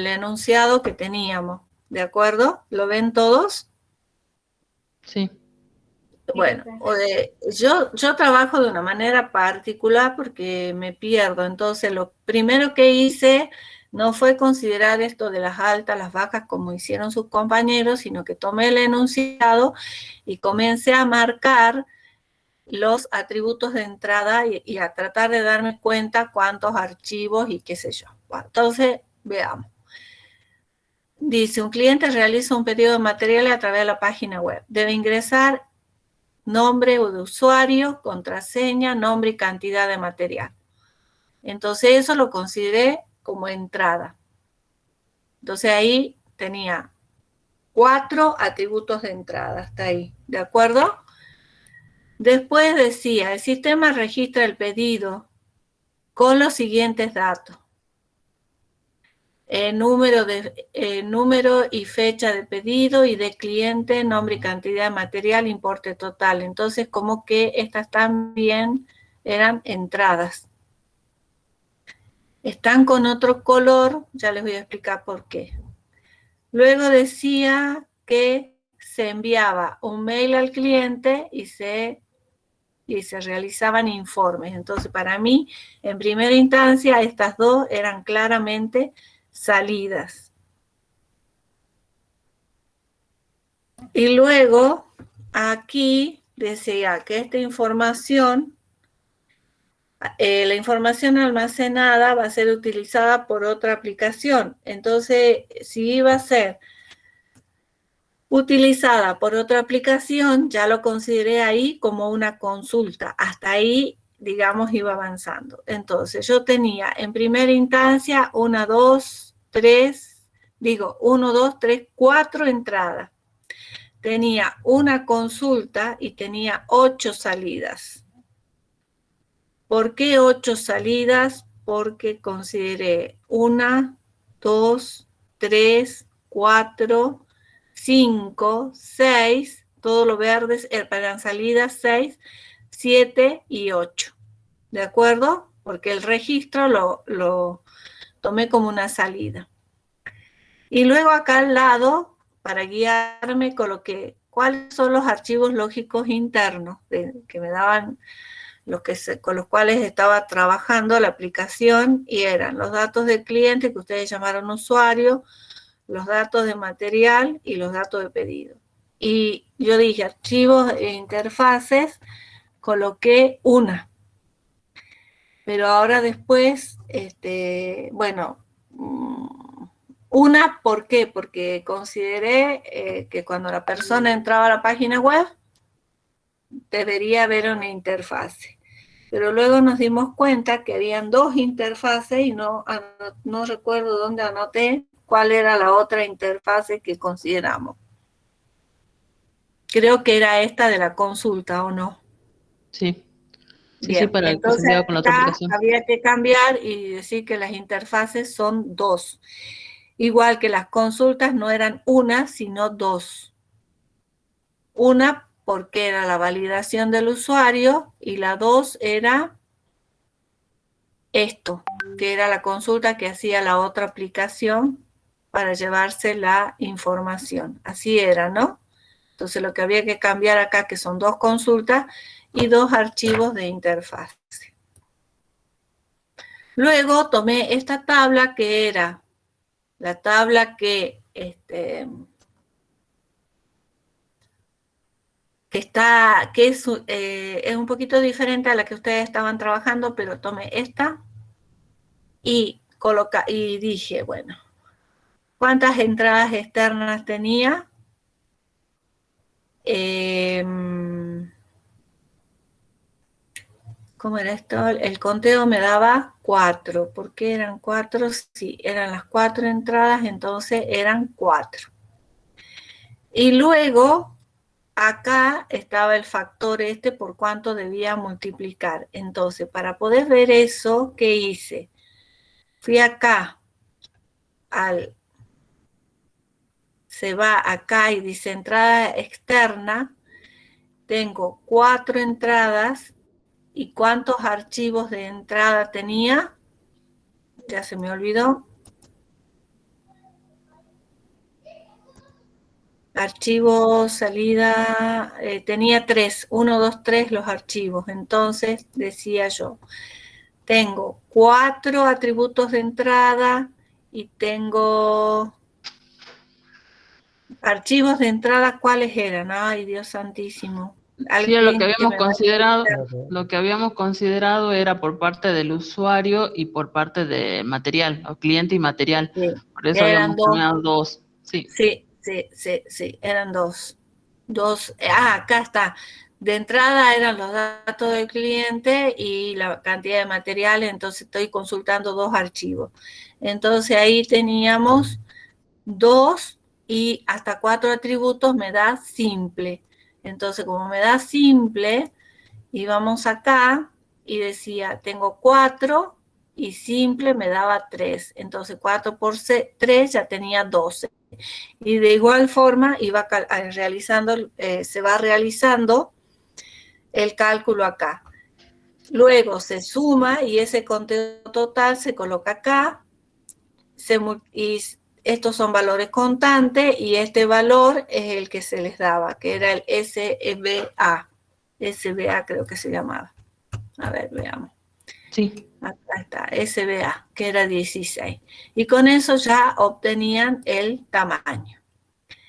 el enunciado que teníamos, ¿de acuerdo? ¿Lo ven todos? Sí. Bueno, yo trabajo de una manera particular porque me pierdo, entonces lo primero que hice no fue considerar esto de las altas, las bajas como hicieron sus compañeros, sino que tomé el enunciado y comencé a marcar los atributos de entrada y a tratar de darme cuenta cuántos archivos y qué sé yo. Bueno, entonces, veamos. Dice, un cliente realiza un pedido de materiales a través de la página web. Debe ingresar nombre de usuario, contraseña, nombre y cantidad de material. Entonces eso lo consideré como entrada. Entonces ahí tenía 4 atributos de entrada, hasta ahí, ¿de acuerdo? Después decía, el sistema registra el pedido con los siguientes datos. Número y fecha de pedido y de cliente, nombre y cantidad de material, importe total. Entonces, como que estas también eran entradas. Están con otro color, ya les voy a explicar por qué. Luego decía que se enviaba un mail al cliente y se realizaban informes. Entonces, para mí, en primera instancia, estas dos eran claramente salidas. Y luego, aquí decía que esta información, la información almacenada va a ser utilizada por otra aplicación. Entonces, si iba a ser utilizada por otra aplicación, ya lo consideré ahí como una consulta. Hasta ahí, digamos, iba avanzando. Entonces, yo tenía en primera instancia 1, 2, 3, 4 entradas. Tenía una consulta y tenía 8 salidas. ¿Por qué 8 salidas? Porque consideré 1, 2, 3, 4, 5, 6, todos los verdes eran salidas 6, 7 y 8. ¿De acuerdo? Porque el registro lo tomé como una salida. Y luego acá al lado, para guiarme, coloqué cuáles son los archivos lógicos internos que me daban con los cuales estaba trabajando la aplicación, y eran los datos del cliente que ustedes llamaron usuario, los datos de material y los datos de pedido. Y yo dije archivos e interfaces, coloqué una. Pero ahora después, bueno, una, ¿por qué? Porque consideré que cuando la persona entraba a la página web, debería haber una interfase. Pero luego nos dimos cuenta que habían 2 interfaces y no recuerdo dónde anoté cuál era la otra interfase que consideramos. Creo que era esta de la consulta, ¿o no? Sí. Sí, sí, Bien, para que se entonces enviaba con la otra acá aplicación. había que cambiar y decir que las interfaces son 2. Igual que las consultas no eran una, sino 2. Una porque era la validación del usuario y la 2 era esto, que era la consulta que hacía la otra aplicación para llevarse la información. Así era, ¿no? Entonces lo que había que cambiar acá, que son 2 consultas y 2 archivos de interfaz. Luego tomé esta tabla que era la tabla que es un poquito diferente a la que ustedes estaban trabajando, pero tomé esta y dije, bueno, ¿cuántas entradas externas tenía? ¿Cómo era esto? El conteo me daba 4. ¿Por qué eran 4? Sí, eran las 4 entradas, entonces eran 4. Y luego, acá estaba el factor por cuánto debía multiplicar. Entonces, para poder ver eso, ¿qué hice? Fui acá, se va acá y dice entrada externa. Tengo 4 entradas. ¿Y cuántos archivos de entrada tenía? Ya se me olvidó. archivo salida, tenía 3, 1, 2, 3 los archivos. Entonces decía yo, tengo 4 atributos de entrada y tengo archivos de entrada. ¿Cuáles eran? Ay, Dios santísimo. Sí, lo que Alguien que habíamos me va a considerado, explicar. lo que habíamos considerado era por parte del usuario y por parte de material, o cliente y material. Sí, Por eso eran habíamos 2. tomado 2. Sí, Sí, sí, sí, sí, eran 2. 2, acá está. De entrada eran los datos del cliente y la cantidad de materiales, entonces estoy consultando 2 archivos. Entonces ahí teníamos 2 y hasta 4 atributos me da simple. Entonces como me da simple, íbamos acá y decía, tengo 4 y simple me daba 3. Entonces 4 por 3 ya tenía 12. Y de igual forma iba realizando, se va realizando el cálculo acá. Luego se suma y ese conteo total se coloca acá. Y estos son valores constantes y este valor es el que se les daba, que era el SBA. SBA creo que se llamaba. A ver, veamos. sí. Acá está, SBA, que era 16. Y con eso ya obtenían el tamaño.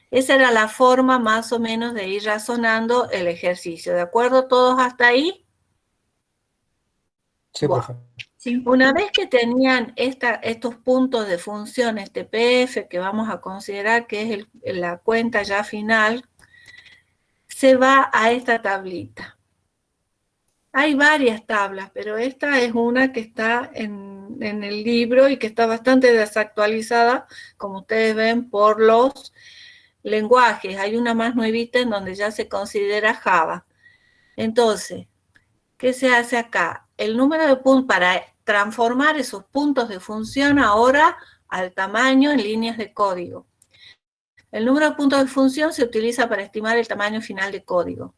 Esa era la forma más o menos de ir razonando el ejercicio. ¿De acuerdo todos hasta ahí? Sí, Bueno, profe. Sí. una vez que tenían estos puntos de funciones TPF, que vamos a considerar que es la cuenta ya final, se va a esta tablita. Hay varias tablas, pero esta es una que está en el libro y que está bastante desactualizada, como ustedes ven, por los lenguajes. Hay una más nuevita en donde ya se considera Java. Entonces, ¿qué se hace acá? El número de puntos, para transformar esos puntos de función ahora al tamaño en líneas de código. El número de puntos de función se utiliza para estimar el tamaño final de código.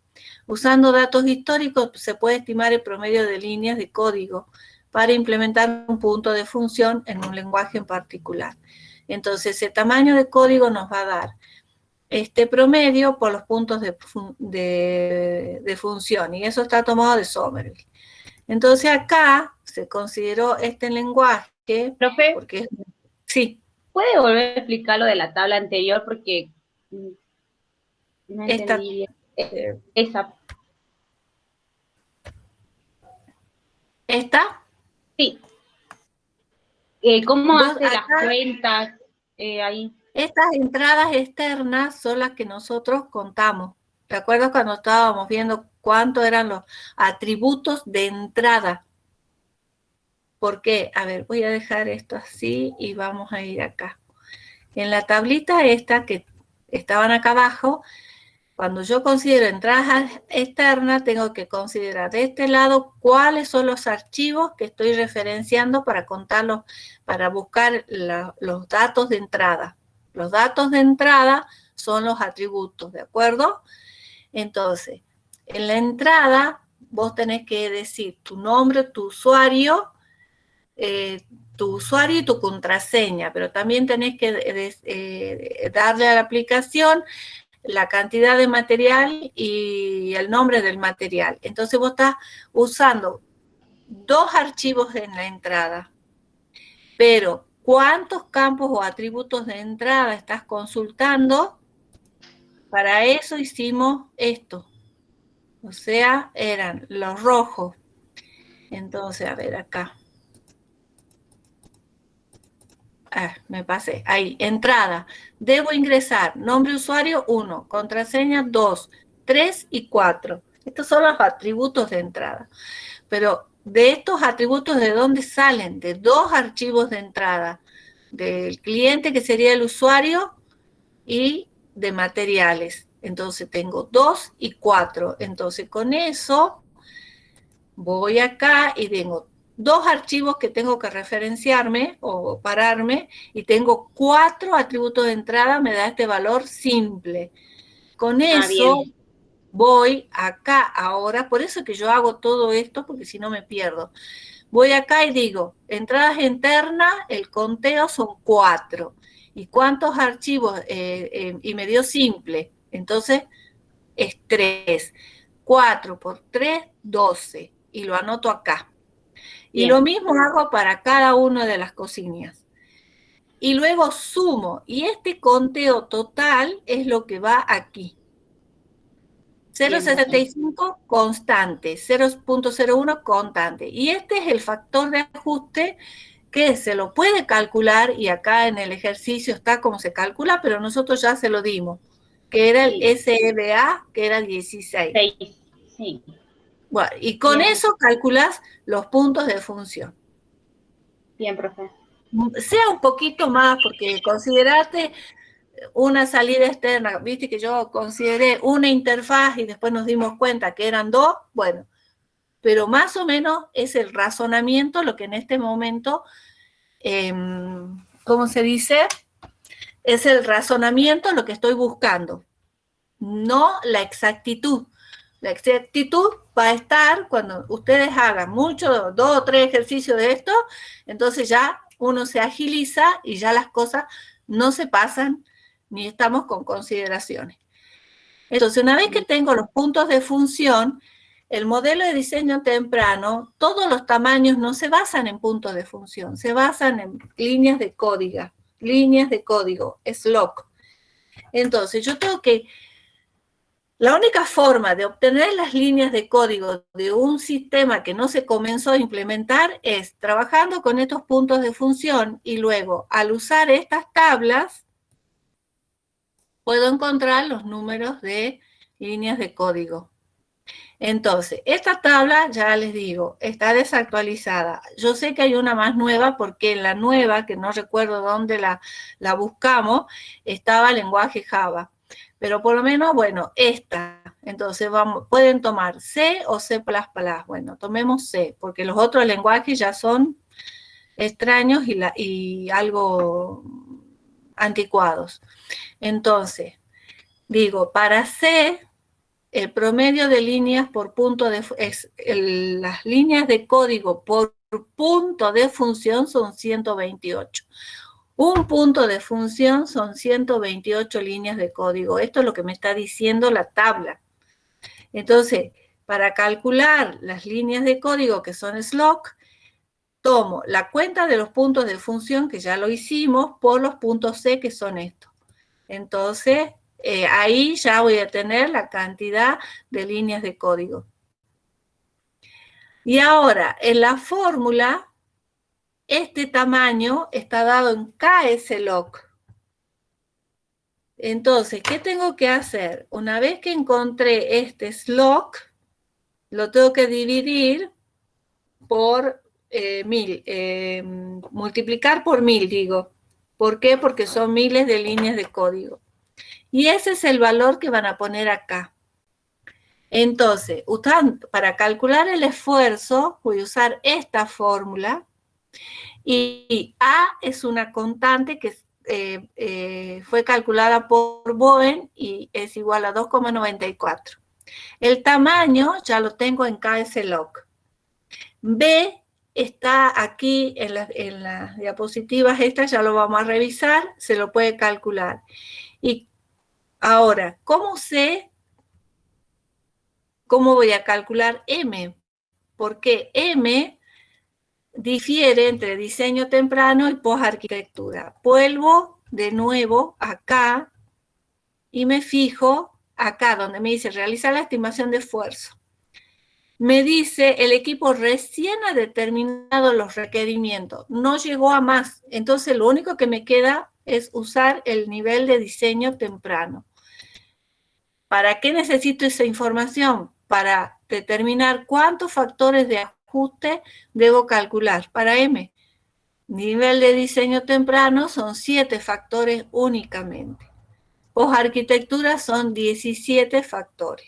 Usando datos históricos se puede estimar el promedio de líneas de código para implementar un punto de función en un lenguaje en particular. Entonces, ese tamaño de código nos va a dar este promedio por los puntos de función, y eso está tomado de Somerville. Entonces acá se consideró este lenguaje, Profe, porque sí. ¿puede volver a explicar lo de la tabla anterior? Porque no entendí bien. Esa. ¿Esta? Sí. ¿Cómo Vos hace acá, las cuentas ahí? estas entradas externas son las que nosotros contamos. ¿Te acuerdas cuando estábamos viendo cuánto eran los atributos de entrada? ¿Por qué? A ver, voy a dejar esto así y vamos a ir acá. En la tablita esta que estaban acá abajo, cuando yo considero entradas externas, tengo que considerar de este lado cuáles son los archivos que estoy referenciando para contarlos, para buscar los datos de entrada. Los datos de entrada son los atributos, ¿de acuerdo? Entonces, en la entrada, vos tenés que decir tu nombre, tu usuario y tu contraseña, pero también tenés que darle a la aplicación la cantidad de material y el nombre del material. Entonces vos estás usando 2 archivos en la entrada, pero ¿cuántos campos o atributos de entrada estás consultando? Para eso hicimos esto. O sea, eran los rojos. Entonces, a ver acá. Me pasé. Ahí, entrada. Debo ingresar nombre usuario 1, contraseña 2, 3 y 4. Estos son los atributos de entrada. Pero de estos atributos, ¿de dónde salen? De 2 archivos de entrada. Del cliente, que sería el usuario, y de materiales. Entonces tengo 2 y 4. Entonces con eso voy acá y tengo 2 archivos que tengo que referenciarme o pararme, y tengo 4 atributos de entrada, me da este valor simple. Con eso Bien. voy acá ahora, por eso que yo hago todo esto, porque si no me pierdo. Voy acá y digo, entradas internas, el conteo son 4. ¿Y cuántos archivos? Y me dio simple. Entonces, es 3. 4 por 3, 12. Y lo anoto acá. Y Bien. lo mismo hago para cada una de las cosillas. Y luego sumo. Y este conteo total es lo que va aquí. 0,75 constante, 0,01 constante. Y este es el factor de ajuste que se lo puede calcular, y acá en el ejercicio está cómo se calcula, pero nosotros ya se lo dimos, que era el SEBA, que era 16. 6, sí. Bueno, y con Bien. eso calculas los puntos de función. Bien, profe. Sea un poquito más, porque consideraste una salida externa, viste que yo consideré una interfaz y después nos dimos cuenta que eran 2, bueno, pero más o menos es el razonamiento lo que en este momento, ¿cómo se dice? Es el razonamiento lo que estoy buscando, no la exactitud. La exactitud va a estar cuando ustedes hagan mucho, 2 o 3 ejercicios de esto, entonces ya uno se agiliza y ya las cosas no se pasan ni estamos con consideraciones. Entonces, una vez que tengo los puntos de función, el modelo de diseño temprano, todos los tamaños no se basan en puntos de función, se basan en líneas de código, SLOC. Entonces, yo tengo que, la única forma de obtener las líneas de código de un sistema que no se comenzó a implementar es trabajando con estos puntos de función, y luego, al usar estas tablas, puedo encontrar los números de líneas de código. Entonces, esta tabla, ya les digo, está desactualizada. Yo sé que hay una más nueva porque en la nueva, que no recuerdo dónde la buscamos, estaba el lenguaje Java. Pero por lo menos, bueno, esta. Entonces, pueden tomar C o C++. Bueno, tomemos C, porque los otros lenguajes ya son extraños y algo anticuados. Entonces, digo, para C, el promedio de líneas por punto de las líneas de código por punto de función son 128. Un punto de función son 128 líneas de código. Esto es lo que me está diciendo la tabla. Entonces, para calcular las líneas de código que son SLOC, tomo la cuenta de los puntos de función, que ya lo hicimos, por los puntos C, que son estos. Entonces, ahí ya voy a tener la cantidad de líneas de código. Y ahora, en la fórmula, este tamaño está dado en KSLOC. Entonces, ¿qué tengo que hacer? Una vez que encontré este SLOC, lo tengo que dividir por 1000, multiplicar por 1000, digo. ¿Por qué? Porque son miles de líneas de código. Y ese es el valor que van a poner acá. Entonces, para calcular el esfuerzo, voy a usar esta fórmula. Y A es una constante que fue calculada por Bowen y es igual a 2,94. El tamaño ya lo tengo en KSLOC. B está aquí en las diapositivas estas, ya lo vamos a revisar, se lo puede calcular. Y ahora, ¿cómo sé cómo voy a calcular M? Porque M difiere entre diseño temprano y posarquitectura. Vuelvo de nuevo acá y me fijo acá donde me dice realizar la estimación de esfuerzo. Me dice el equipo recién ha determinado los requerimientos, no llegó a más, entonces lo único que me queda es usar el nivel de diseño temprano. ¿Para qué necesito esa información? Para determinar cuántos factores de ajuste debo calcular para M. Nivel de diseño temprano son 7 factores únicamente. Posarquitectura son 17 factores.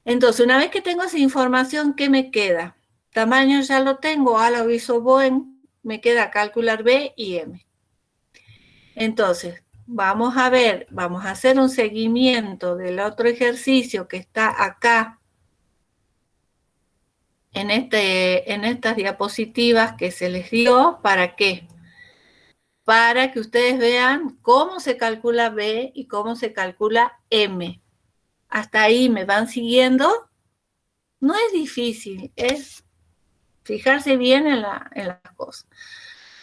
Entonces, una vez que tengo esa información, ¿qué me queda? Tamaño ya lo tengo, A lo hizo Bowen, me queda calcular B y M. Entonces, vamos a ver, vamos a hacer un seguimiento del otro ejercicio que está acá. en estas diapositivas que se les dio. ¿Para qué? Para que ustedes vean cómo se calcula B y cómo se calcula M. ¿Hasta ahí me van siguiendo? No es difícil, es fijarse bien en las cosas.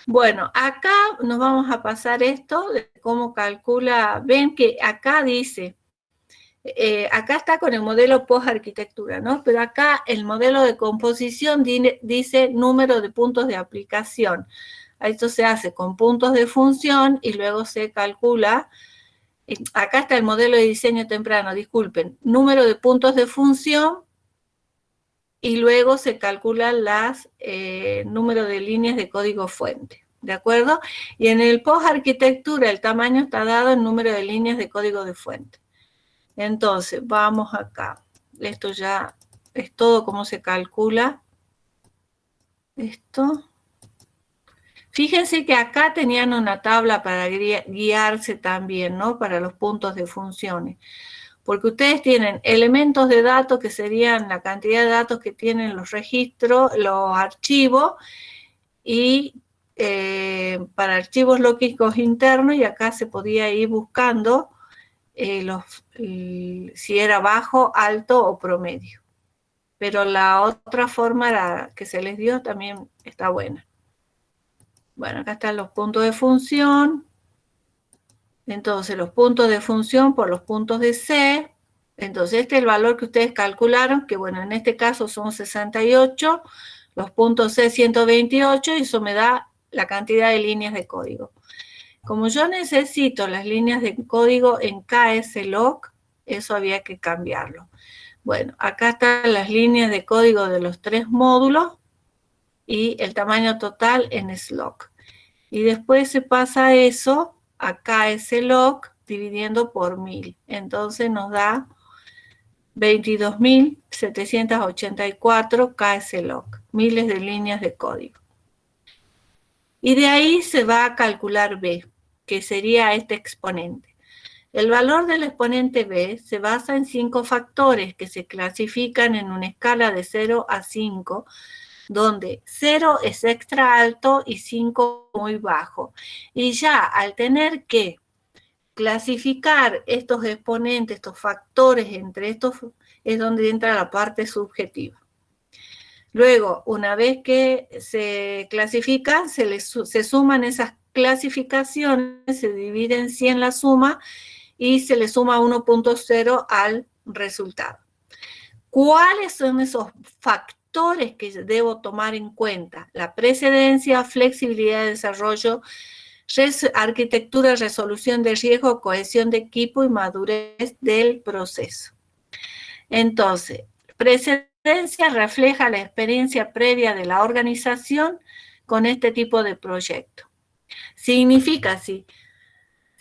Bueno, acá nos vamos a pasar esto de cómo calcula. Ven que acá dice, acá está con el modelo post-arquitectura, ¿no? Pero acá el modelo de composición dice número de puntos de aplicación. Esto se hace con puntos de función y luego se calcula. Acá está el modelo de diseño temprano, disculpen. Número de puntos de función y luego se calcula número de líneas de código fuente. ¿De acuerdo? Y en el post-arquitectura el tamaño está dado en número de líneas de código de fuente. Entonces, vamos acá. Esto ya es todo cómo se calcula. Esto. Fíjense que acá tenían una tabla para guiarse también, ¿no? Para los puntos de funciones. Porque ustedes tienen elementos de datos que serían la cantidad de datos que tienen los registros, los archivos, y para archivos lógicos internos, y acá se podía ir buscando si era bajo, alto o promedio. Pero la otra forma que se les dio también está buena. Bueno, acá están los puntos de función. Entonces, los puntos de función por los puntos de C. Entonces, este es el valor que ustedes calcularon, que bueno, en este caso son 68, los puntos C 128, y eso me da la cantidad de líneas de código. Como yo necesito las líneas de código en KSLOC, eso había que cambiarlo. Bueno, acá están las líneas de código de los 3 módulos y el tamaño total en SLOC. Y después se pasa eso a KSLOC dividiendo por 1000. Entonces nos da 22.784 KSLOC, miles de líneas de código. Y de ahí se va a calcular B, que sería este exponente. El valor del exponente B se basa en 5 factores que se clasifican en una escala de 0 a 5, donde 0 es extra alto y 5 muy bajo. Y ya al tener que clasificar estos exponentes, estos factores entre estos, es donde entra la parte subjetiva. Luego, una vez que se clasifican, se suman esas clasificaciones, se dividen 100 la suma y se le suma 1.0 al resultado. ¿Cuáles son esos factores que debo tomar en cuenta? La precedencia, flexibilidad de desarrollo, arquitectura, resolución de riesgo, cohesión de equipo y madurez del proceso. Entonces, precedencia refleja la experiencia previa de la organización con este tipo de proyecto. Significa si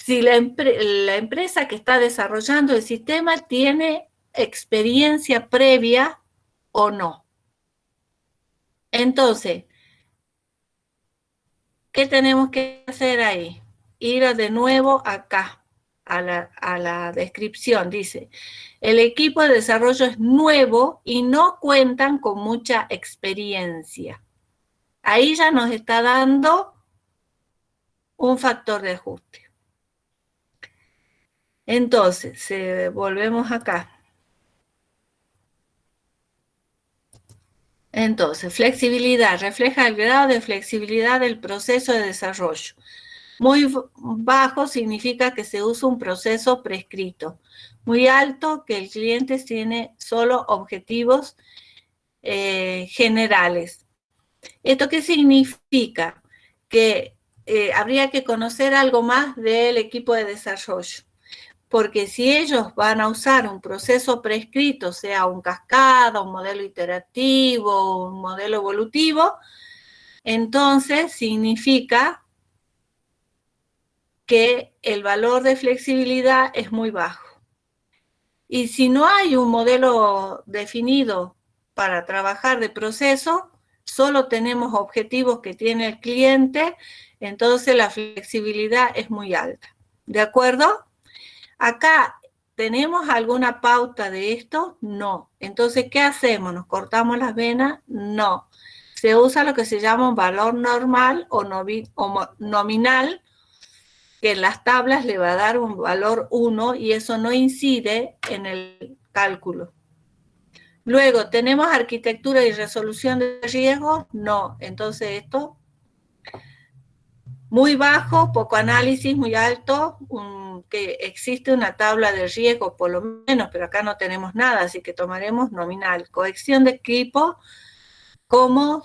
la empresa que está desarrollando el sistema tiene experiencia previa o no. Entonces, ¿qué tenemos que hacer ahí? Ir de nuevo acá. A la descripción, dice, el equipo de desarrollo es nuevo y no cuentan con mucha experiencia. Ahí ya nos está dando un factor de ajuste. Entonces, volvemos acá. Entonces, flexibilidad, refleja el grado de flexibilidad del proceso de desarrollo. Muy bajo significa que se usa un proceso prescrito. Muy alto, que el cliente tiene solo objetivos generales. ¿Esto qué significa? Que habría que conocer algo más del equipo de desarrollo. Porque si ellos van a usar un proceso prescrito, sea un cascada, un modelo iterativo, un modelo evolutivo, entonces significa que el valor de flexibilidad es muy bajo. Y si no hay un modelo definido para trabajar de proceso, solo tenemos objetivos que tiene el cliente, entonces la flexibilidad es muy alta. ¿De acuerdo? Acá ¿tenemos alguna pauta de esto? No. Entonces, ¿qué hacemos? ¿Nos cortamos las venas? No. Se usa lo que se llama un valor normal o nominal, que en las tablas le va a dar un valor 1 y eso no incide en el cálculo. Luego, ¿tenemos arquitectura y resolución de riesgos? No. Entonces esto, muy bajo, poco análisis, muy alto, que existe una tabla de riesgos por lo menos, pero acá no tenemos nada, así que tomaremos nominal. Cohesión de equipo, cómo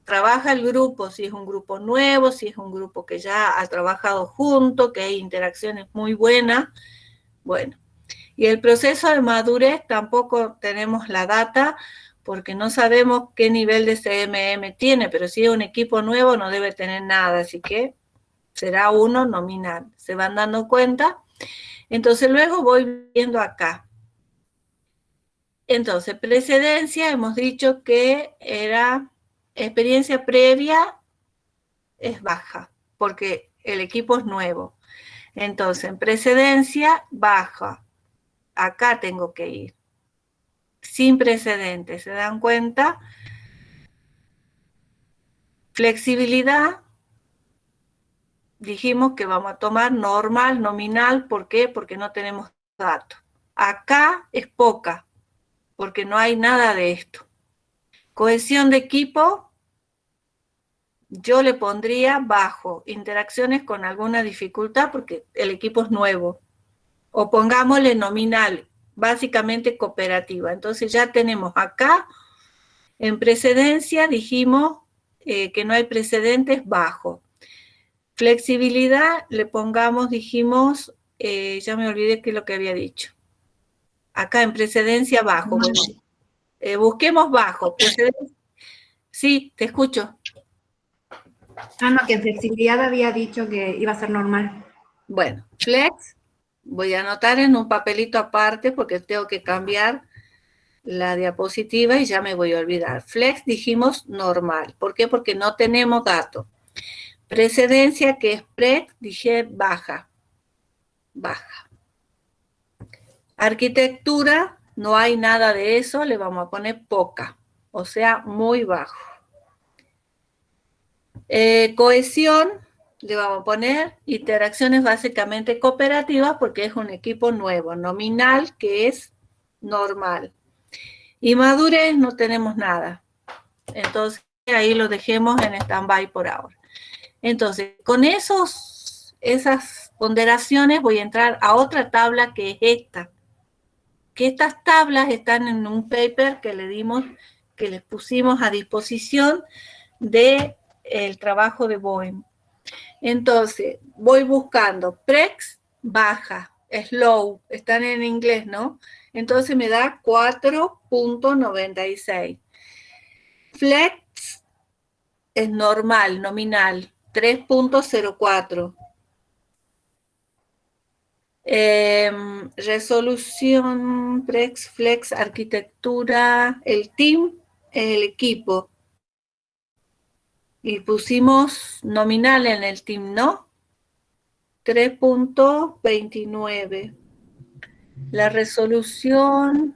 trabaja el grupo, si es un grupo nuevo, si es un grupo que ya ha trabajado junto, que hay interacciones muy buenas. Bueno, y el proceso de madurez tampoco tenemos la data porque no sabemos qué nivel de CMM tiene, pero si es un equipo nuevo no debe tener nada, así que será 1 nominal. ¿Se van dando cuenta? Entonces luego voy viendo acá. Entonces, precedencia, hemos dicho que era experiencia previa, es baja, porque el equipo es nuevo. Entonces, en precedencia, baja. Acá tengo que ir. Sin precedentes, ¿se dan cuenta? Flexibilidad, dijimos que vamos a tomar normal, nominal, ¿por qué? Porque no tenemos datos. Acá es poca, porque no hay nada de esto. Cohesión de equipo, yo le pondría bajo, interacciones con alguna dificultad porque el equipo es nuevo. O pongámosle nominal, básicamente cooperativa. Entonces ya tenemos acá, en precedencia dijimos que no hay precedentes, bajo. Flexibilidad, le pongamos, dijimos, ya me olvidé qué es lo que había dicho. Acá en precedencia, bajo. Bueno, busquemos bajo. Precedencia. Sí, te escucho. Ah, no, que en flexibilidad había dicho que iba a ser normal. Bueno, flex, voy a anotar en un papelito aparte porque tengo que cambiar la diapositiva y ya me voy a olvidar. Flex dijimos normal. ¿Por qué? Porque no tenemos datos. Precedencia, que es pre, dije baja. Baja. Arquitectura, no hay nada de eso, le vamos a poner poca. O sea, muy bajo. Cohesión, le vamos a poner interacciones básicamente cooperativas porque es un equipo nuevo. Nominal, que es normal. Y madurez no tenemos nada. Entonces, ahí lo dejemos en stand-by por ahora. Entonces, con esas ponderaciones voy a entrar a otra tabla que es esta. Que estas tablas están en un paper que le dimos, que les pusimos a disposición del trabajo de Boehm. Entonces, voy buscando Prex, baja, slow, están en inglés, ¿no? Entonces me da 4.96. Flex es normal, nominal, 3.04. Resolución, Prex, Flex, arquitectura, el team, el equipo. Y pusimos nominal en el team, ¿no? 3.29. La resolución,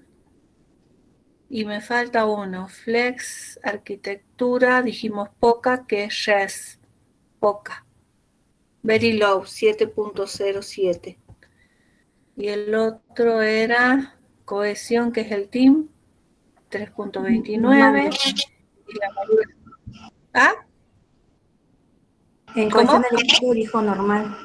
y me falta uno, Flex, arquitectura, dijimos poca, que es res, poca. Very low, 7.07. Y el otro era cohesión, que es el team, 3.29. Y la madurez. ¿Ah? En cohesión del equipo dijo normal.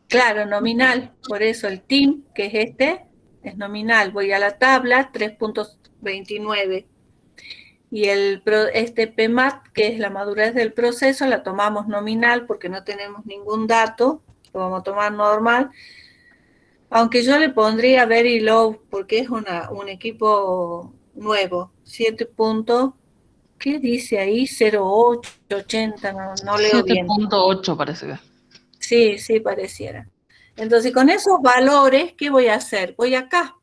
Claro, nominal. Por eso el team, que es este, es nominal. Voy a la tabla, 3.29. Y este PMAT, que es la madurez del proceso, la tomamos nominal porque no tenemos ningún dato. Lo vamos a tomar normal. Aunque yo le pondría very low porque es un equipo nuevo. 7. ¿Qué dice ahí? 0.8, 80, no leo bien. 7.8 parece que. Sí, sí, pareciera. Entonces, con esos valores, ¿qué voy a hacer? Voy acá.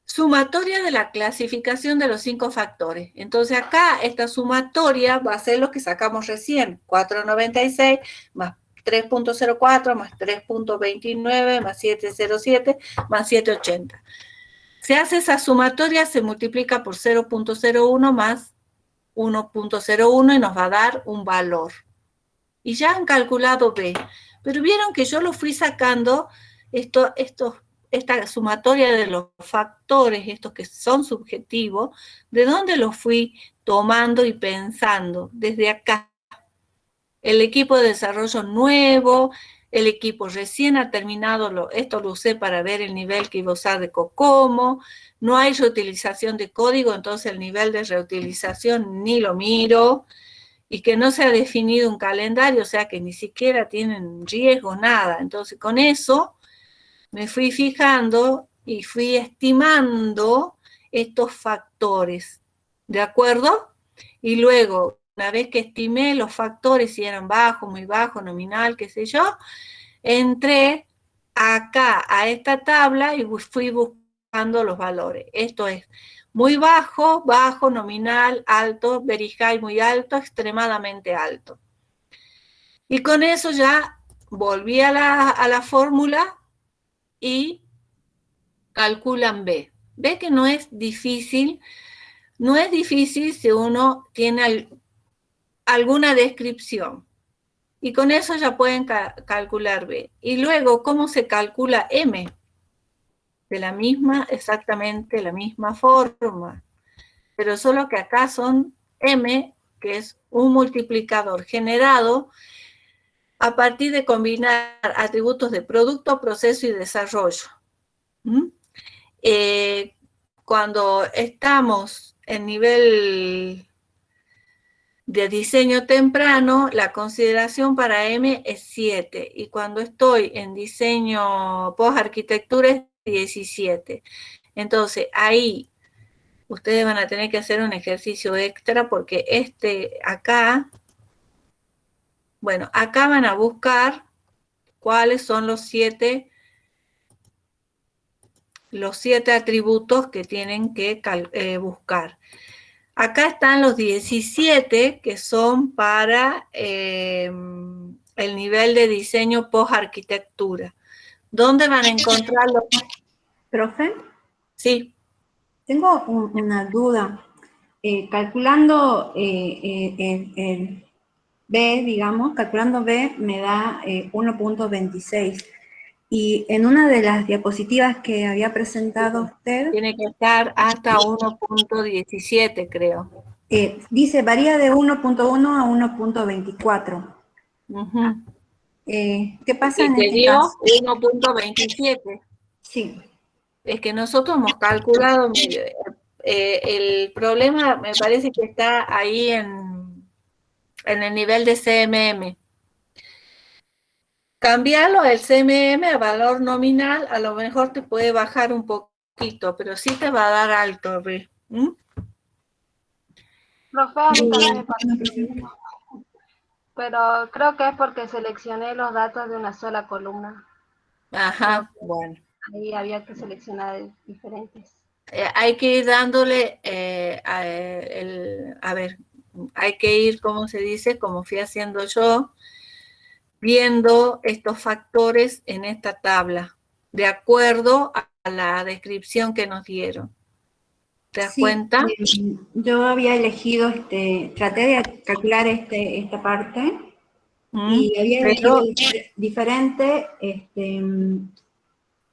Sumatoria de la clasificación de los 5 factores. Entonces, acá esta sumatoria va a ser lo que sacamos recién. 4.96 más 3.04 más 3.29 más 707 más 780. Se hace esa sumatoria, se multiplica por 0.01 más 1.01 y nos va a dar un valor. Y ya han calculado B. Pero vieron que yo lo fui sacando, esta sumatoria de los factores, estos que son subjetivos, ¿de dónde los fui tomando y pensando? Desde acá. El equipo de desarrollo nuevo, el equipo recién ha terminado, esto lo usé para ver el nivel que iba a usar de COCOMO, no hay reutilización de código, entonces el nivel de reutilización ni lo miro, y que no se ha definido un calendario, o sea que ni siquiera tienen riesgo, nada. Entonces con eso me fui fijando y fui estimando estos factores, ¿de acuerdo? Y luego, una vez que estimé los factores, si eran bajo, muy bajo, nominal, qué sé yo, entré acá a esta tabla y fui buscando los valores. Esto es muy bajo, bajo, nominal, alto, very high, muy alto, extremadamente alto. Y con eso ya volví a la fórmula y calculan B. Ve que no es difícil. No es difícil si uno tiene alguna descripción. Y con eso ya pueden calcular B. Y luego, ¿cómo se calcula M? De la misma, exactamente la misma forma. Pero solo que acá son M, que es un multiplicador generado a partir de combinar atributos de producto, proceso y desarrollo. Cuando estamos en nivel de diseño temprano, la consideración para M es 7, y cuando estoy en diseño post-arquitectura es 17. Entonces, ahí ustedes van a tener que hacer un ejercicio extra porque acá, bueno, acá van a buscar cuáles son los 7 atributos que tienen que buscar. Acá están los 17 que son para el nivel de diseño post-arquitectura. ¿Dónde van a encontrarlos? ¿Profe? Sí. Tengo una duda. Calculando el B, digamos, calculando B me da 1.26. Y en una de las diapositivas que había presentado usted, Tiene que estar hasta 1.17, creo. dice, varía de 1.1 a 1.24. ¿Qué pasa en Y te este dio caso? 1.27. Sí. Es que nosotros hemos calculado, el problema me parece que está ahí en el nivel de CMM. Cambiarlo del CMM a valor nominal, a lo mejor te puede bajar un poquito, pero sí te va a dar alto, ¿ves? Profe, a mí también me parece lo mismo, pero creo que es porque seleccioné los datos de una sola columna. Ajá, bueno. Ahí había que seleccionar diferentes. Hay que ir dándole, a ver, hay que ir, ¿cómo se dice? Como fui haciendo yo, viendo estos factores en esta tabla, de acuerdo a la descripción que nos dieron. ¿Te das cuenta? Yo había elegido, traté de calcular esta parte y había elegido diferente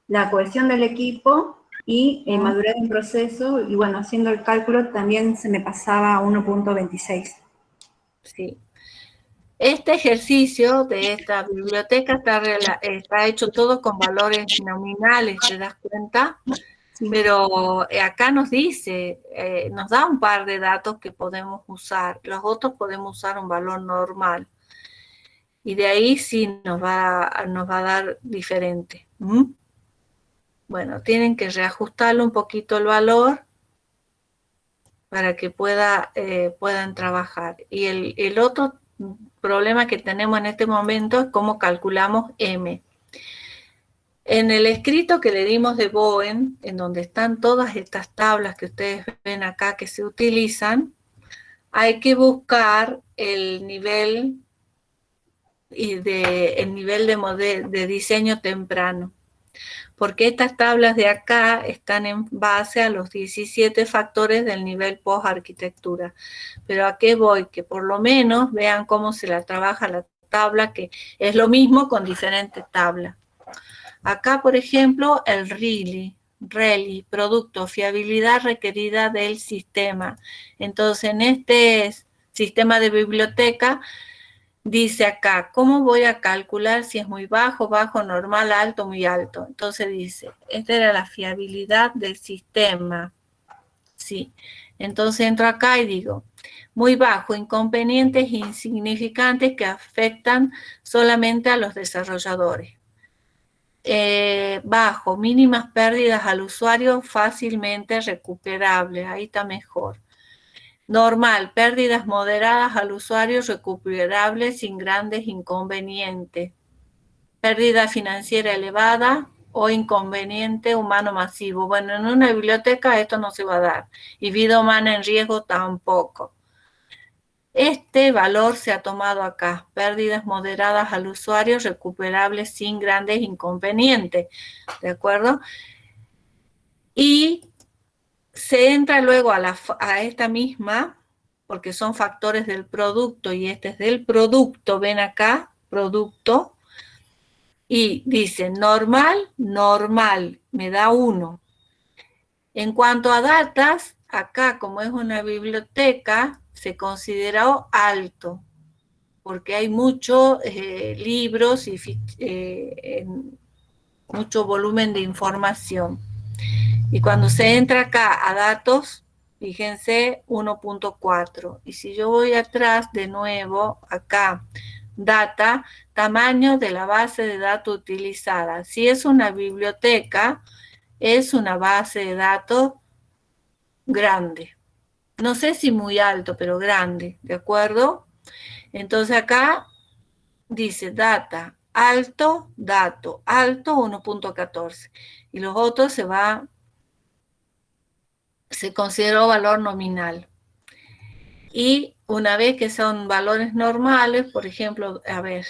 la cohesión del equipo y madurez en proceso, y bueno, haciendo el cálculo también se me pasaba a 1.26. Sí. Este ejercicio de esta biblioteca está hecho todo con valores nominales, ¿te das cuenta? Sí. Pero acá nos dice, nos da un par de datos que podemos usar, los otros podemos usar un valor normal. Y de ahí sí nos va a dar diferente. Bueno, tienen que reajustarle un poquito el valor para que puedan trabajar. Y el otro problema que tenemos en este momento es cómo calculamos M. En el escrito que le dimos de Bowen, en donde están todas estas tablas que ustedes ven acá que se utilizan, hay que buscar el nivel y el nivel de diseño temprano. Porque estas tablas de acá están en base a los 17 factores del nivel post-arquitectura. Pero ¿a qué voy? Que por lo menos vean cómo se la trabaja la tabla, que es lo mismo con diferentes tablas. Acá, por ejemplo, el RELI, producto, fiabilidad requerida del sistema. Entonces, en este sistema de biblioteca, dice acá, ¿cómo voy a calcular si es muy bajo, bajo, normal, alto, muy alto? Entonces dice, esta era la fiabilidad del sistema. Sí. Entonces entro acá y digo, muy bajo, inconvenientes insignificantes que afectan solamente a los desarrolladores. Bajo, mínimas pérdidas al usuario fácilmente recuperables, ahí está mejor. Normal, pérdidas moderadas al usuario recuperables sin grandes inconvenientes. Pérdida financiera elevada o inconveniente humano masivo. Bueno, en una biblioteca esto no se va a dar. Y vida humana en riesgo tampoco. Este valor se ha tomado acá. Pérdidas moderadas al usuario recuperables sin grandes inconvenientes. ¿De acuerdo? Y se entra luego a esta misma, porque son factores del producto y este es del producto, ven acá, producto, y dice normal, normal, me da 1. En cuanto a datas, acá como es una biblioteca, se consideró alto, porque hay muchos libros y mucho volumen de información. Y cuando se entra acá a datos, fíjense 1.4. Y si yo voy atrás de nuevo, acá, data, tamaño de la base de datos utilizada. Si es una biblioteca, es una base de datos grande. No sé si muy alto, pero grande, ¿de acuerdo? Entonces acá dice data, alto, dato, alto 1.14. Y los otros se consideró valor nominal. Y una vez que son valores normales, por ejemplo, a ver,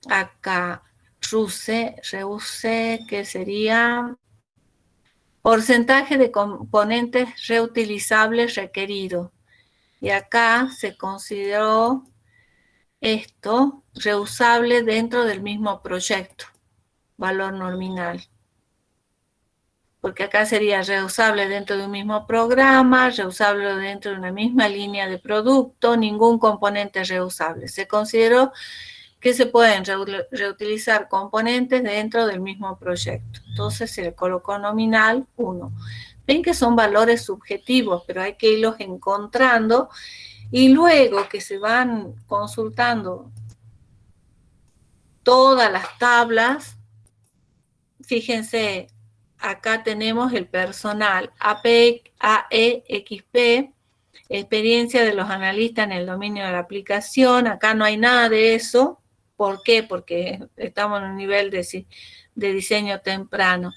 acá, reuse, que sería porcentaje de componentes reutilizables requerido. Y acá se consideró esto reusable dentro del mismo proyecto, valor nominal. Porque acá sería reusable dentro de un mismo programa, reusable dentro de una misma línea de producto, ningún componente reusable. Se consideró que se pueden reutilizar componentes dentro del mismo proyecto. Entonces se le colocó nominal 1. Ven que son valores subjetivos, pero hay que irlos encontrando y luego que se van consultando todas las tablas, fíjense, acá tenemos el personal, AEXP, experiencia de los analistas en el dominio de la aplicación. Acá no hay nada de eso. ¿Por qué? Porque estamos en un nivel de diseño temprano.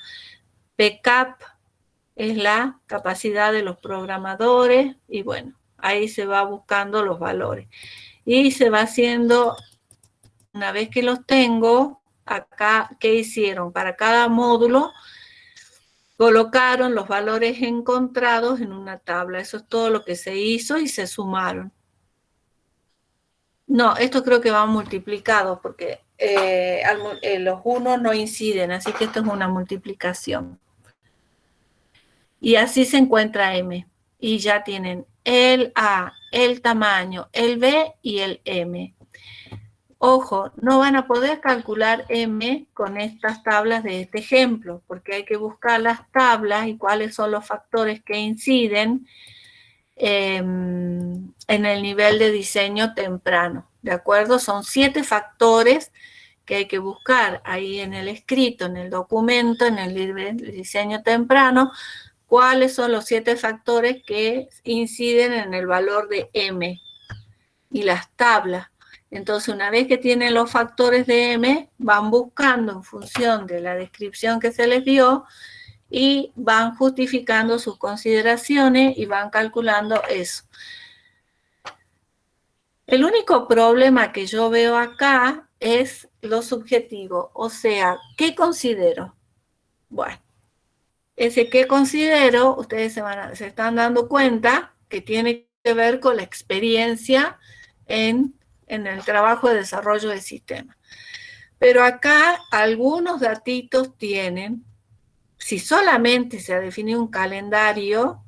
PCAP es la capacidad de los programadores y bueno, ahí se va buscando los valores. Y se va haciendo, una vez que los tengo, acá, ¿qué hicieron? Para cada módulo colocaron los valores encontrados en una tabla. Eso es todo lo que se hizo y se sumaron. No, esto creo que va multiplicado porque los unos no inciden, así que esto es una multiplicación. Y así se encuentra M. Y ya tienen el A, el tamaño, el B y el M. Ojo, no van a poder calcular M con estas tablas de este ejemplo, porque hay que buscar las tablas y cuáles son los factores que inciden en el nivel de diseño temprano. ¿De acuerdo? Son 7 factores que hay que buscar ahí en el escrito, en el documento, en el nivel de diseño temprano, cuáles son los 7 factores que inciden en el valor de M y las tablas. Entonces, una vez que tienen los factores de M, van buscando en función de la descripción que se les dio y van justificando sus consideraciones y van calculando eso. El único problema que yo veo acá es lo subjetivo, o sea, ¿qué considero? Bueno, ese qué considero, ustedes se están dando cuenta que tiene que ver con la experiencia en el trabajo de desarrollo del sistema. Pero acá algunos datitos tienen, si solamente se ha definido un calendario,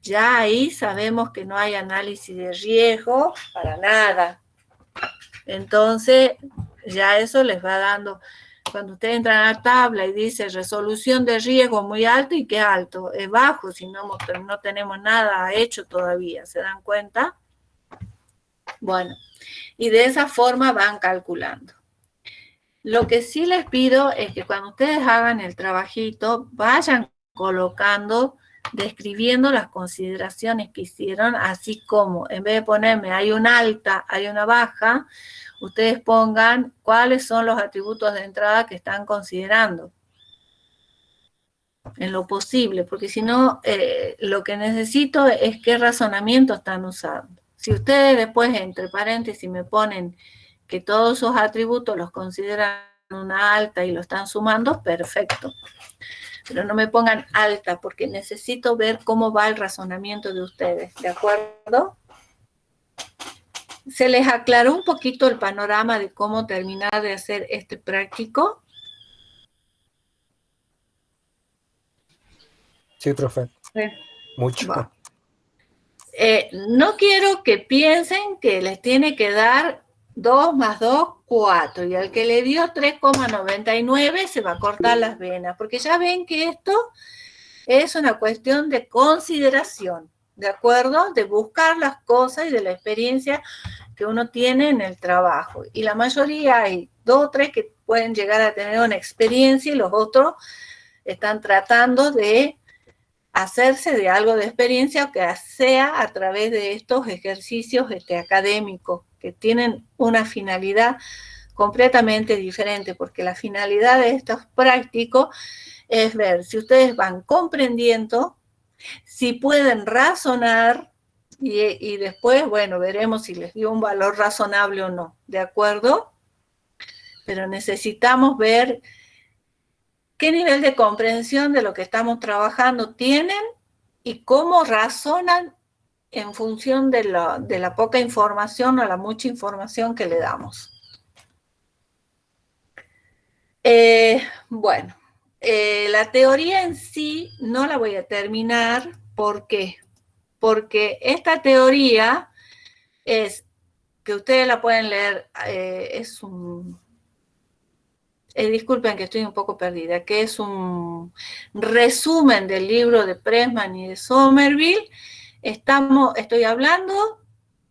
ya ahí sabemos que no hay análisis de riesgo para nada. Entonces, ya eso les va dando, cuando ustedes entran a la tabla y dice resolución de riesgo muy alto, ¿y qué alto? Es bajo, si no tenemos nada hecho todavía, ¿se dan cuenta? Bueno, y de esa forma van calculando. Lo que sí les pido es que cuando ustedes hagan el trabajito, vayan colocando, describiendo las consideraciones que hicieron, así como en vez de ponerme hay una alta, hay una baja, ustedes pongan cuáles son los atributos de entrada que están considerando. En lo posible, porque si no, lo que necesito es qué razonamiento están usando. Si ustedes después, entre paréntesis, me ponen que todos esos atributos los consideran una alta y lo están sumando, perfecto. Pero no me pongan alta, porque necesito ver cómo va el razonamiento de ustedes, ¿de acuerdo? ¿Se les aclaró un poquito el panorama de cómo terminar de hacer este práctico? Sí, profe. Sí. Mucho. Va. No quiero que piensen que les tiene que dar 2 más 2, 4, y al que le dio 3,99 se va a cortar las venas, porque ya ven que esto es una cuestión de consideración, ¿de acuerdo? De buscar las cosas y de la experiencia que uno tiene en el trabajo. Y la mayoría hay 2 o 3 que pueden llegar a tener una experiencia y los otros están tratando de hacerse de algo de experiencia, que sea a través de estos ejercicios académicos, que tienen una finalidad completamente diferente, porque la finalidad de estos prácticos es ver si ustedes van comprendiendo, si pueden razonar, y después, bueno, veremos si les dio un valor razonable o no, ¿de acuerdo? Pero necesitamos ver qué nivel de comprensión de lo que estamos trabajando tienen y cómo razonan en función de la poca información o la mucha información que le damos. Bueno, la teoría en sí no la voy a terminar. ¿Por qué? Porque esta teoría es, que ustedes la pueden leer, es un... disculpen que estoy un poco perdida, que es un resumen del libro de Pressman y de Somerville. Estoy hablando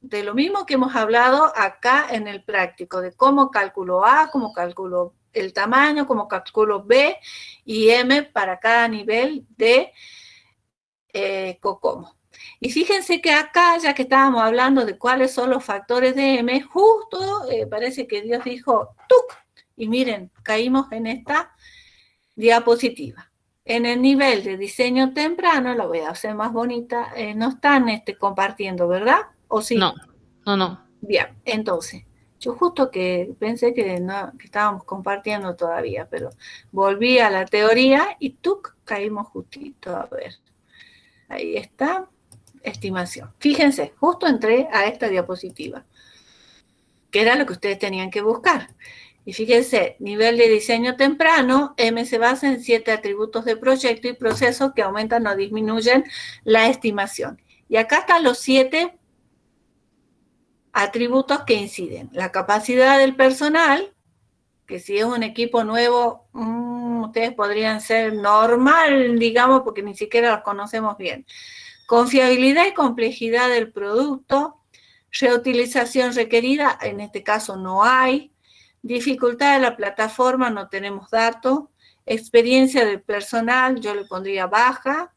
de lo mismo que hemos hablado acá en el práctico, de cómo calculo A, cómo calculo el tamaño, cómo calculo B y M para cada nivel de COCOMO. Y fíjense que acá, ya que estábamos hablando de cuáles son los factores de M, justo parece que Dios dijo, ¡tuc! Y miren, caímos en esta diapositiva. En el nivel de diseño temprano, la voy a hacer más bonita, no están compartiendo, ¿verdad? ¿O sí? No. Bien, entonces, yo justo que pensé que estábamos compartiendo todavía, pero volví a la teoría y ¡tuc! Caímos justito, a ver. Ahí está, estimación. Fíjense, justo entré a esta diapositiva, que era lo que ustedes tenían que buscar. Y fíjense, nivel de diseño temprano, M se basa en 7 atributos de proyecto y proceso que aumentan o disminuyen la estimación. Y acá están los 7 atributos que inciden. La capacidad del personal, que si es un equipo nuevo, ustedes podrían ser normal, digamos, porque ni siquiera los conocemos bien. Confiabilidad y complejidad del producto, reutilización requerida, en este caso no hay. Dificultad de la plataforma, no tenemos datos. Experiencia del personal, yo le pondría baja.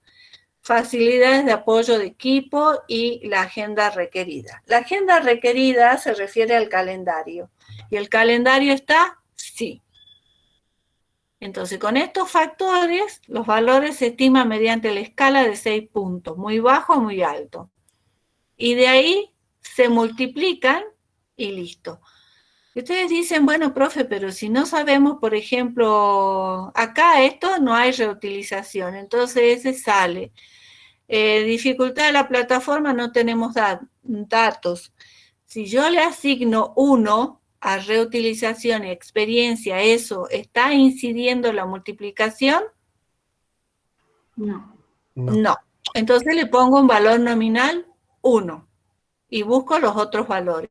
Facilidades de apoyo de equipo y la agenda requerida. La agenda requerida se refiere al calendario. ¿Y el calendario está? Sí. Entonces, con estos factores, los valores se estiman mediante la escala de 6 puntos, muy bajo o muy alto. Y de ahí se multiplican y listo. Y ustedes dicen, bueno, profe, pero si no sabemos, por ejemplo, acá esto no hay reutilización, entonces ese sale. Dificultad de la plataforma, no tenemos datos. Si yo le asigno 1 a reutilización y experiencia, ¿eso está incidiendo en la multiplicación? No. No. Entonces le pongo un valor nominal 1 y busco los otros valores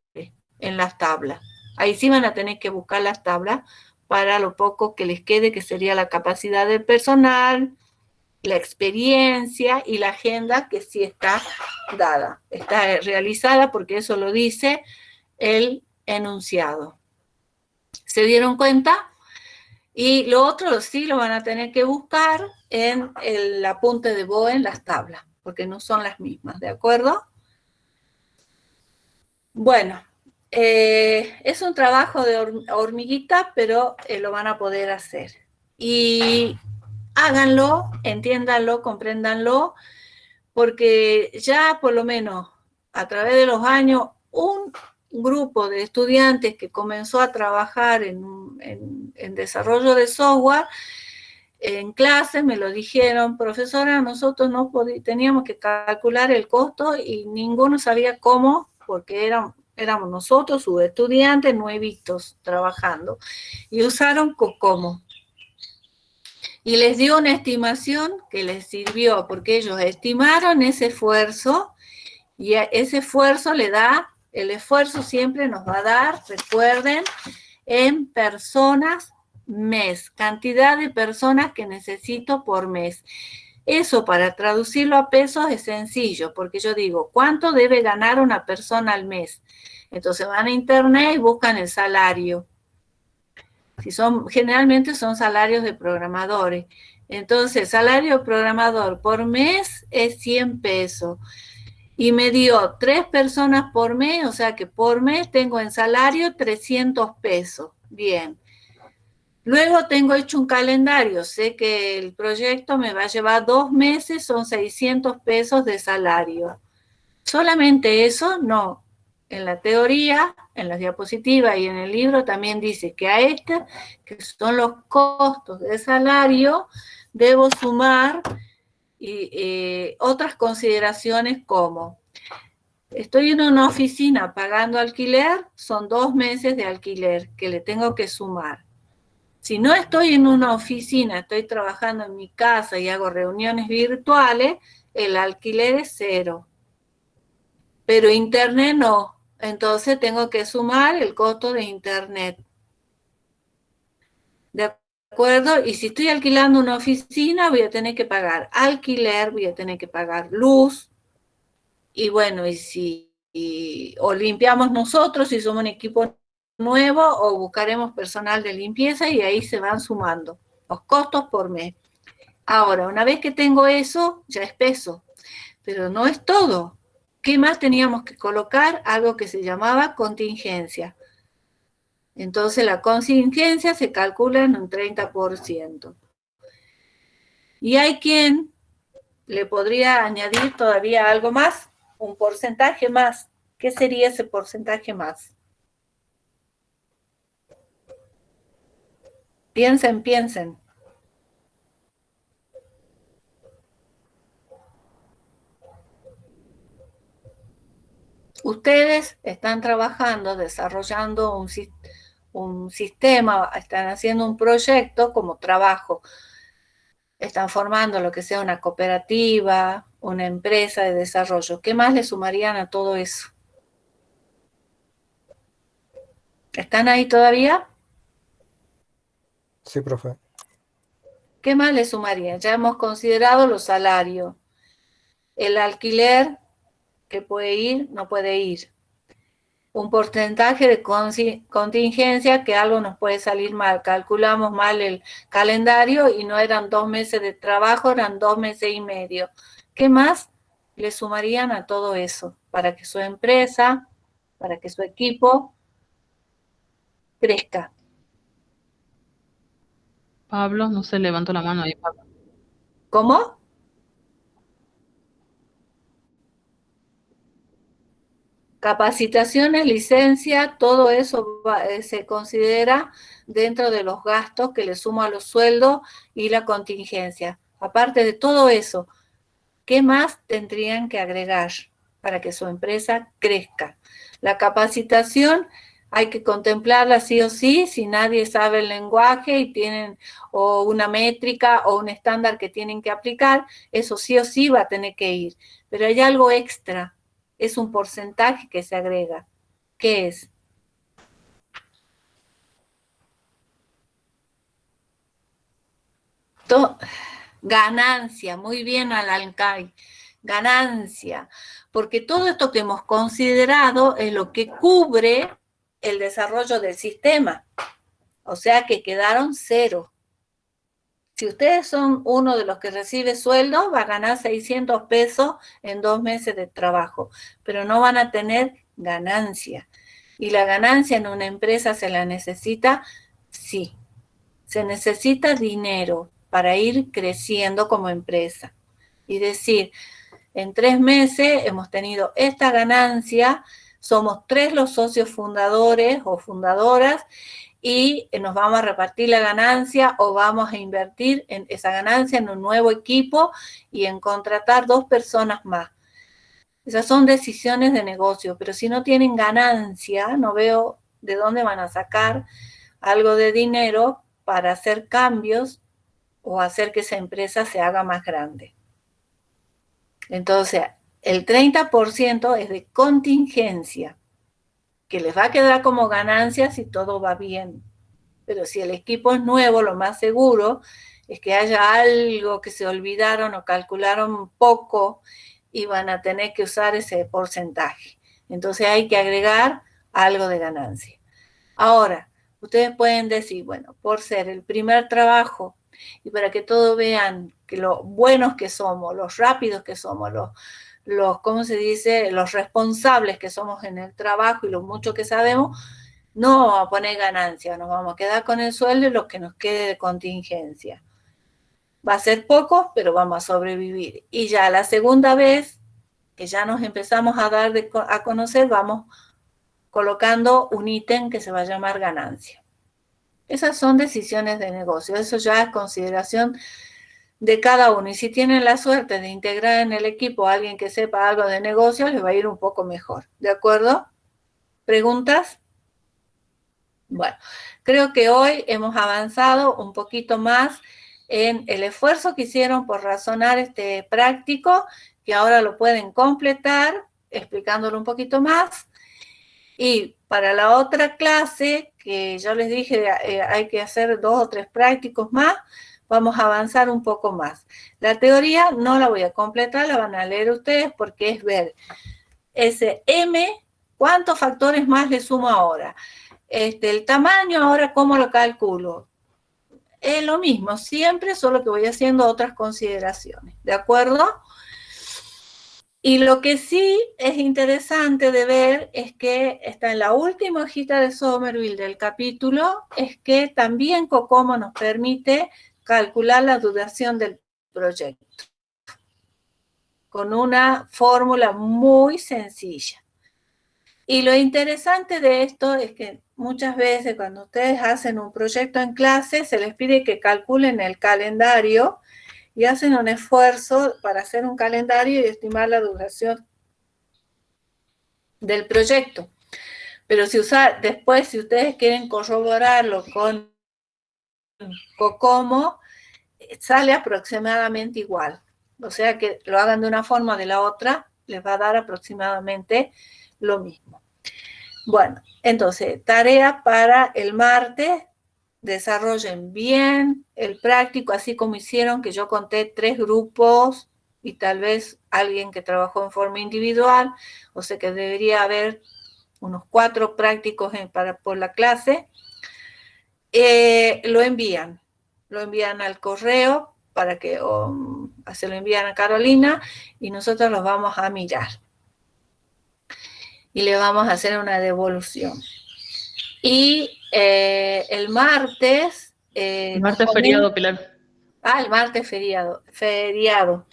en las tablas. Ahí sí van a tener que buscar las tablas para lo poco que les quede, que sería la capacidad del personal, la experiencia y la agenda, que sí está dada, está realizada, porque eso lo dice el enunciado. ¿Se dieron cuenta? Y lo otro sí lo van a tener que buscar en el apunte de BOE en las tablas, porque no son las mismas, ¿de acuerdo? Bueno, es un trabajo de hormiguita, pero lo van a poder hacer. Y háganlo, entiéndanlo, compréndanlo, porque ya por lo menos a través de los años, un grupo de estudiantes que comenzó a trabajar en desarrollo de software, en clase me lo dijeron, profesora, nosotros no teníamos que calcular el costo y ninguno sabía cómo, porque éramos nosotros, sus estudiantes nuevitos trabajando, y usaron Cocomo. Y les dio una estimación que les sirvió, porque ellos estimaron ese esfuerzo, y ese esfuerzo el esfuerzo siempre nos va a dar, recuerden, en personas mes, cantidad de personas que necesito por mes. Eso para traducirlo a pesos es sencillo, porque yo digo, ¿cuánto debe ganar una persona al mes? Entonces van a internet y buscan el salario. Generalmente son salarios de programadores. Entonces, salario de programador por mes es 100 pesos. Y me dio 3 personas por mes, o sea que por mes tengo en salario 300 pesos. Bien. Luego tengo hecho un calendario, sé que el proyecto me va a llevar 2 meses, son 600 pesos de salario. Solamente eso, no. En la teoría, en las diapositivas y en el libro también dice que a que son los costos de salario, debo sumar otras consideraciones como, estoy en una oficina pagando alquiler, son 2 meses de alquiler que le tengo que sumar. Si no estoy en una oficina, estoy trabajando en mi casa y hago reuniones virtuales, el alquiler es 0. Pero internet no, entonces tengo que sumar el costo de internet. ¿De acuerdo? Y si estoy alquilando una oficina, voy a tener que pagar alquiler, voy a tener que pagar luz. Y bueno, o limpiamos nosotros si somos un equipo nuevo, o buscaremos personal de limpieza y ahí se van sumando los costos por mes. Ahora, una vez que tengo eso, ya es peso, pero no es todo. ¿Qué más teníamos que colocar? Algo que se llamaba contingencia. Entonces la contingencia se calcula en un 30%. Y hay quien le podría añadir todavía algo más, un porcentaje más. ¿Qué sería ese porcentaje más? Piensen. Ustedes están trabajando, desarrollando un sistema, están haciendo un proyecto como trabajo. Están formando lo que sea una cooperativa, una empresa de desarrollo. ¿Qué más le sumarían a todo eso? ¿Están ahí todavía? Sí, profe. ¿Qué más le sumarían? Ya hemos considerado los salarios. El alquiler, que puede ir, no puede ir. Un porcentaje de contingencia, que algo nos puede salir mal. Calculamos mal el calendario y no eran 2 meses de trabajo, eran 2 meses y medio. ¿Qué más le sumarían a todo eso? Para que su empresa, para que su equipo crezca. Pablo, no se levantó la mano ahí, Pablo. ¿Cómo? Capacitaciones, licencia, todo eso se considera dentro de los gastos que le sumo a los sueldos y la contingencia. Aparte de todo eso, ¿qué más tendrían que agregar para que su empresa crezca? La capacitación hay que contemplarla sí o sí, si nadie sabe el lenguaje y tienen o una métrica o un estándar que tienen que aplicar, eso sí o sí va a tener que ir. Pero hay algo extra, es un porcentaje que se agrega. ¿Qué es? Ganancia, muy bien Alancay, ganancia, porque todo esto que hemos considerado es lo que cubre el desarrollo del sistema, o sea que quedaron cero. Si ustedes son uno de los que recibe sueldo, va a ganar 600 pesos en 2 meses de trabajo, pero no van a tener ganancia. ¿Y la ganancia en una empresa se la necesita? Sí, se necesita dinero para ir creciendo como empresa. Y decir, en 3 meses hemos tenido esta ganancia, somos 3 los socios fundadores o fundadoras y nos vamos a repartir la ganancia o vamos a invertir en esa ganancia en un nuevo equipo y en contratar 2 personas más. Esas son decisiones de negocio, pero si no tienen ganancia, no veo de dónde van a sacar algo de dinero para hacer cambios o hacer que esa empresa se haga más grande. Entonces, el 30% es de contingencia, que les va a quedar como ganancia si todo va bien. Pero si el equipo es nuevo, lo más seguro es que haya algo que se olvidaron o calcularon poco y van a tener que usar ese porcentaje. Entonces hay que agregar algo de ganancia. Ahora, ustedes pueden decir, bueno, por ser el primer trabajo y para que todos vean que lo buenos que somos, los rápidos que somos, ¿cómo se dice? Los responsables que somos en el trabajo y lo mucho que sabemos, no vamos a poner ganancia, nos vamos a quedar con el sueldo y lo que nos quede de contingencia. Va a ser poco, pero vamos a sobrevivir. Y ya la segunda vez que ya nos empezamos a dar a conocer, vamos colocando un ítem que se va a llamar ganancia. Esas son decisiones de negocio, eso ya es consideración de cada uno. Y si tienen la suerte de integrar en el equipo a alguien que sepa algo de negocio, les va a ir un poco mejor. ¿De acuerdo? ¿Preguntas? Bueno, creo que hoy hemos avanzado un poquito más en el esfuerzo que hicieron por razonar este práctico, que ahora lo pueden completar explicándolo un poquito más. Y para la otra clase, que yo les dije, hay que hacer 2 o 3 prácticos más, vamos a avanzar un poco más. La teoría no la voy a completar, la van a leer ustedes porque es ver ese M, ¿cuántos factores más le sumo ahora? El tamaño ahora, ¿cómo lo calculo? Es lo mismo, siempre, solo que voy haciendo otras consideraciones, ¿de acuerdo? Y lo que sí es interesante de ver es que está en la última hojita de Somerville del capítulo, es que también COCOMO nos permite calcular la duración del proyecto con una fórmula muy sencilla. Y lo interesante de esto es que muchas veces cuando ustedes hacen un proyecto en clase, se les pide que calculen el calendario y hacen un esfuerzo para hacer un calendario y estimar la duración del proyecto. Pero después, si ustedes quieren corroborarlo con COCOMO, sale aproximadamente igual. O sea que lo hagan de una forma o de la otra, les va a dar aproximadamente lo mismo. Bueno, entonces, tarea para el martes. Desarrollen bien el práctico, así como hicieron, que yo conté 3 grupos y tal vez alguien que trabajó en forma individual, o sea que debería haber unos 4 prácticos por la clase. Lo envían al correo para que se lo envían a Carolina y nosotros los vamos a mirar. Y le vamos a hacer una devolución. Y el martes... el martes feriado, Pilar. El martes feriado.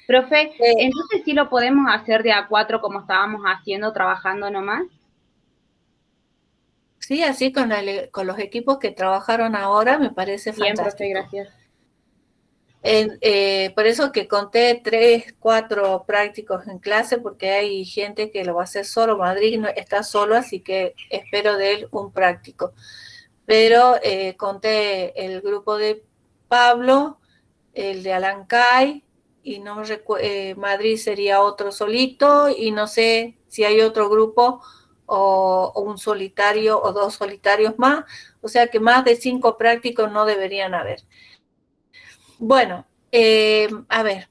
Profe, entonces sí lo podemos hacer de A4 como estábamos haciendo, trabajando nomás. Sí, así con los equipos que trabajaron ahora me parece Bien, fantástico. profe, gracias. Por eso que conté 3, 4 prácticos en clase, porque hay gente que lo va a hacer solo. Madrid no, está solo, así que espero de él un práctico. Pero conté el grupo de Pablo, el de Alancay, y no Madrid sería otro solito, y no sé si hay otro grupo o un solitario o 2 solitarios más. O sea que más de 5 prácticos no deberían haber. Bueno, a ver,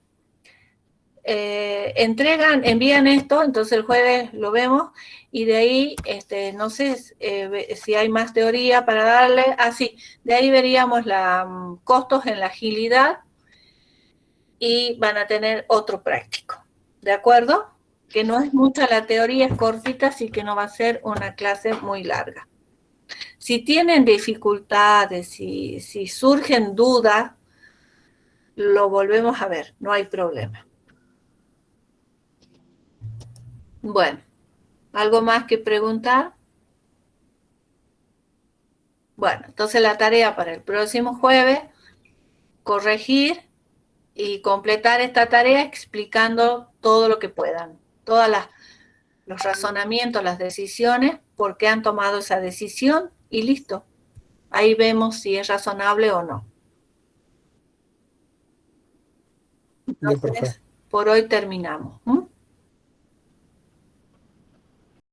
envían esto, entonces el jueves lo vemos, y de ahí, no sé si hay más teoría para darle, sí, de ahí veríamos costos en la agilidad, y van a tener otro práctico, ¿de acuerdo? Que no es mucha la teoría, es cortita, así que no va a ser una clase muy larga. Si tienen dificultades, si surgen dudas, lo volvemos a ver, no hay problema. Bueno, ¿algo más que preguntar? Bueno, entonces la tarea para el próximo jueves, corregir y completar esta tarea explicando todo lo que puedan, todos los razonamientos, las decisiones, por qué han tomado esa decisión, y listo. Ahí vemos si es razonable o no. Entonces, por hoy terminamos.